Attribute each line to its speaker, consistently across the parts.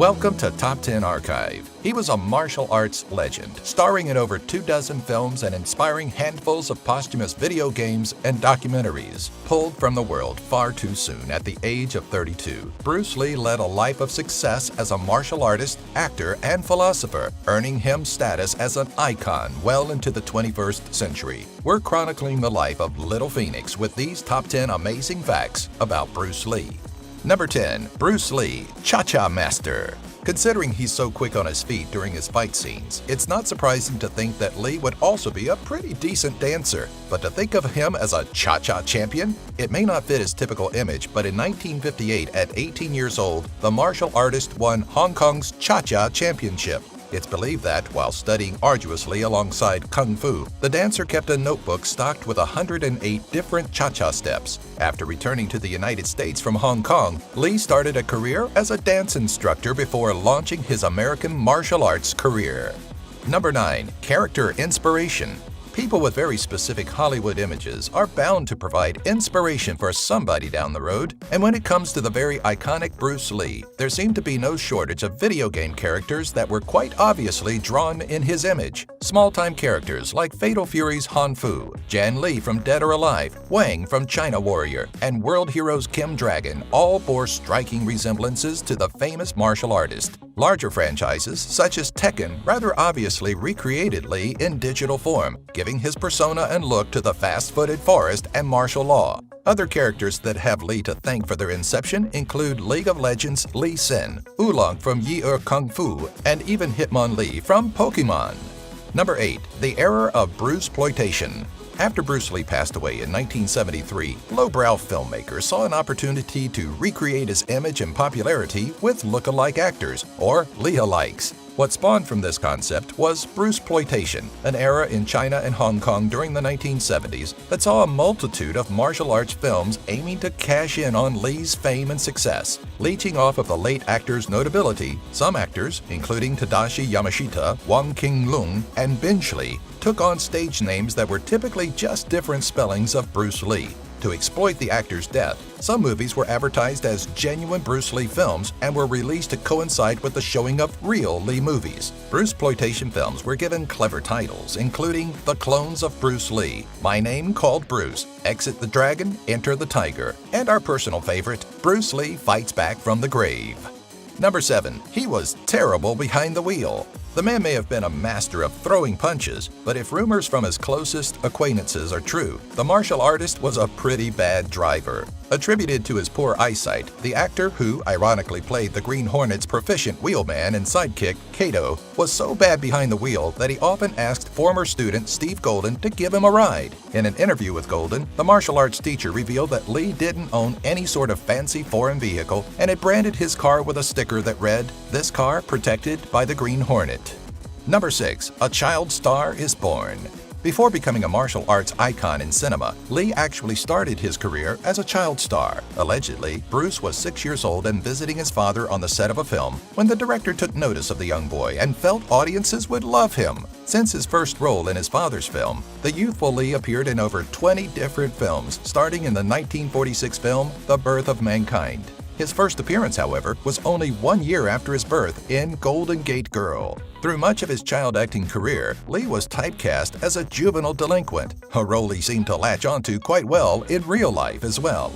Speaker 1: Welcome to Top 10 Archive. He was a martial arts legend, starring in over 24 films and inspiring handfuls of posthumous video games and documentaries. Pulled from the world far too soon at the age of 32, Bruce Lee led a life of success as a martial artist, actor, and philosopher, earning him status as an icon well into the 21st century. We're chronicling the life of Little Phoenix with these top 10 amazing facts about Bruce Lee. Number 10. Bruce Lee, Cha-Cha Master. Considering he's so quick on his feet during his fight scenes, it's not surprising to think that Lee would also be a pretty decent dancer. But to think of him as a Cha-Cha champion? It may not fit his typical image, but in 1958, at 18 years old, the martial artist won Hong Kong's Cha-Cha Championship. It's believed that, while studying arduously alongside Kung Fu, the dancer kept a notebook stocked with 108 different cha-cha steps. After returning to the United States from Hong Kong, Lee started a career as a dance instructor before launching his American martial arts career. Number 9. Character Inspiration. People with very specific Hollywood images are bound to provide inspiration for somebody down the road, and when it comes to the very iconic Bruce Lee, there seemed to be no shortage of video game characters that were quite obviously drawn in his image. Small-time characters like Fatal Fury's Han Fu, Jan Li from Dead or Alive, Wang from China Warrior, and World Heroes Kim Dragon all bore striking resemblances to the famous martial artist. Larger franchises, such as Tekken, rather obviously recreated Lee in digital form, giving his persona and look to the fast-footed Forrest and martial law. Other characters that have Lee to thank for their inception include League of Legends' Lee Sin, Oolong from Yi Kung Fu, and even Hitmonlee from Pokemon. Number 8. The Era of Bruceploitation. After Bruce Lee passed away in 1973, lowbrow filmmakers saw an opportunity to recreate his image and popularity with look-alike actors, or Lee-alikes. What spawned from this concept was Bruceploitation, an era in China and Hong Kong during the 1970s that saw a multitude of martial arts films aiming to cash in on Lee's fame and success. Leeching off of the late actor's notability, some actors, including Tadashi Yamashita, Wang Qinglong, and Benchley, took on stage names that were typically just different spellings of Bruce Lee. To exploit the actor's death, some movies were advertised as genuine Bruce Lee films and were released to coincide with the showing of real Lee movies. Bruceploitation films were given clever titles, including The Clones of Bruce Lee, My Name Called Bruce, Exit the Dragon, Enter the Tiger, and our personal favorite, Bruce Lee Fights Back from the Grave. Number 7. He was terrible behind the wheel. The man may have been a master of throwing punches, but if rumors from his closest acquaintances are true, the martial artist was a pretty bad driver. Attributed to his poor eyesight, the actor who ironically played the Green Hornet's proficient wheelman and sidekick, Kato, was so bad behind the wheel that he often asked former student Steve Golden to give him a ride. In an interview with Golden, the martial arts teacher revealed that Lee didn't own any sort of fancy foreign vehicle and had branded his car with a sticker that read, "This car protected by the Green Hornet." Number 6. A child star is born. Before becoming a martial arts icon in cinema, Lee actually started his career as a child star. Allegedly, Bruce was 6 years old and visiting his father on the set of a film when the director took notice of the young boy and felt audiences would love him. Since his first role in his father's film, the youthful Lee appeared in over 20 different films, starting in the 1946 film The Birth of Mankind. His first appearance, however, was only 1 year after his birth in Golden Gate Girl. Through much of his child acting career, Lee was typecast as a juvenile delinquent, a role he seemed to latch onto quite well in real life as well.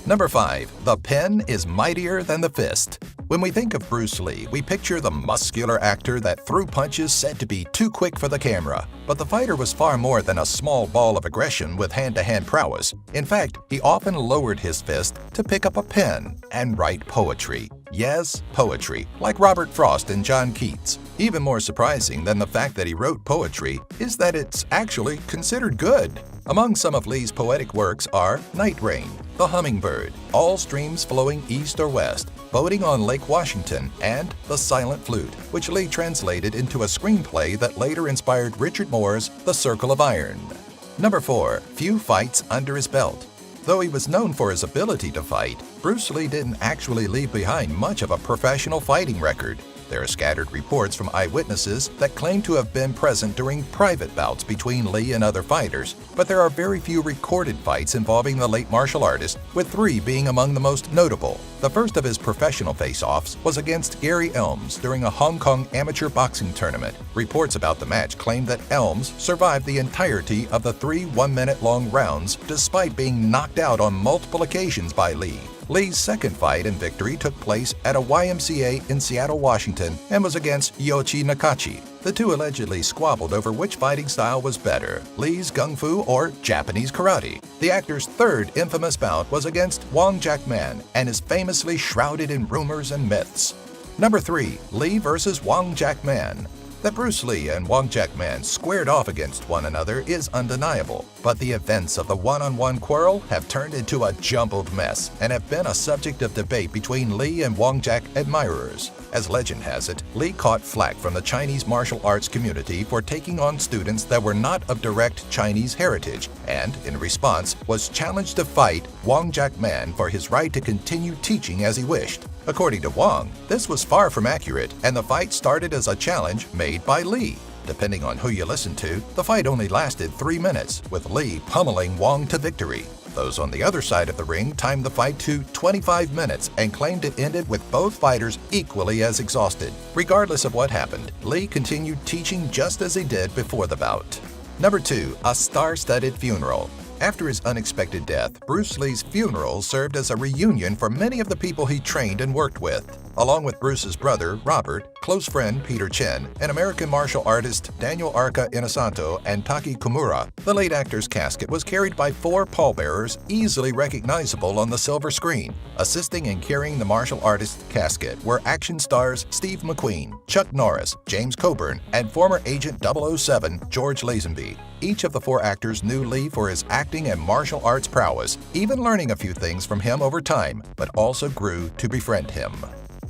Speaker 1: Number 5. The pen is mightier than the fist. When we think of Bruce Lee, we picture the muscular actor that threw punches said to be too quick for the camera. But the fighter was far more than a small ball of aggression with hand-to-hand prowess. In fact, he often lowered his fist to pick up a pen and write poetry. Yes, poetry, like Robert Frost and John Keats. Even more surprising than the fact that he wrote poetry is that it's actually considered good. Among some of Lee's poetic works are Night Rain, The Hummingbird, All Streams Flowing East or West, Boating on Lake Washington, and The Silent Flute, which Lee translated into a screenplay that later inspired Richard Moore's The Circle of Iron. Number 4. Few fights under his belt. Though he was known for his ability to fight, Bruce Lee didn't actually leave behind much of a professional fighting record. There are scattered reports from eyewitnesses that claim to have been present during private bouts between Lee and other fighters, but there are very few recorded fights involving the late martial artist, with 3 being among the most notable. The first of his professional face-offs was against Gary Elms during a Hong Kong amateur boxing tournament. Reports about the match claim that Elms survived the entirety of the 3 one-minute-long rounds despite being knocked out on multiple occasions by Lee. Lee's second fight and victory took place at a YMCA in Seattle, Washington, and was against Yoichi Nakachi. The two allegedly squabbled over which fighting style was better, Lee's Gung Fu or Japanese karate. The actor's third infamous bout was against Wong Jack-man and is famously shrouded in rumors and myths. Number 3. Lee vs. Wong Jack-man. That Bruce Lee and Wong Jack-man squared off against one another is undeniable, but the events of the one-on-one quarrel have turned into a jumbled mess and have been a subject of debate between Lee and Wong Jack admirers. As legend has it, Lee caught flack from the Chinese martial arts community for taking on students that were not of direct Chinese heritage, and, in response, was challenged to fight Wong Jack-man for his right to continue teaching as he wished. According to Wong, this was far from accurate, and the fight started as a challenge made by Lee. Depending on who you listen to, the fight only lasted 3 minutes, with Lee pummeling Wong to victory. Those on the other side of the ring timed the fight to 25 minutes and claimed it ended with both fighters equally as exhausted. Regardless of what happened, Lee continued teaching just as he did before the bout. Number 2. A star-studded funeral. After his unexpected death, Bruce Lee's funeral served as a reunion for many of the people he trained and worked with. Along with Bruce's brother, Robert, close friend Peter Chen, and American martial artist Daniel Arca Inosanto and Taki Kimura, the late actor's casket was carried by 4 pallbearers easily recognizable on the silver screen. Assisting in carrying the martial artist's casket were action stars Steve McQueen, Chuck Norris, James Coburn, and former Agent 007 George Lazenby. Each of the 4 actors knew Lee for his acting and martial arts prowess, even learning a few things from him over time, but also grew to befriend him.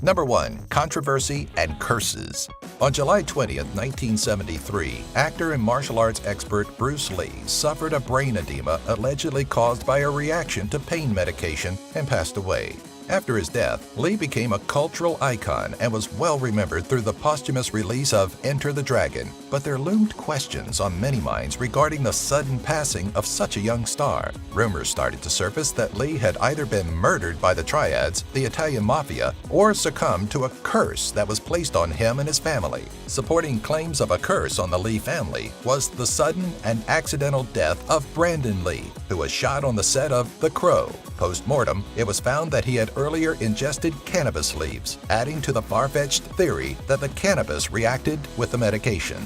Speaker 1: Number 1. Controversy and curses. On July 20, 1973, actor and martial arts expert Bruce Lee suffered a brain edema allegedly caused by a reaction to pain medication and passed away. After his death, Lee became a cultural icon and was well remembered through the posthumous release of Enter the Dragon, but there loomed questions on many minds regarding the sudden passing of such a young star. Rumors started to surface that Lee had either been murdered by the Triads, the Italian Mafia, or succumbed to a curse that was placed on him and his family. Supporting claims of a curse on the Lee family was the sudden and accidental death of Brandon Lee, who was shot on the set of The Crow. Post-mortem, it was found that he had earlier ingested cannabis leaves, adding to the far-fetched theory that the cannabis reacted with the medication.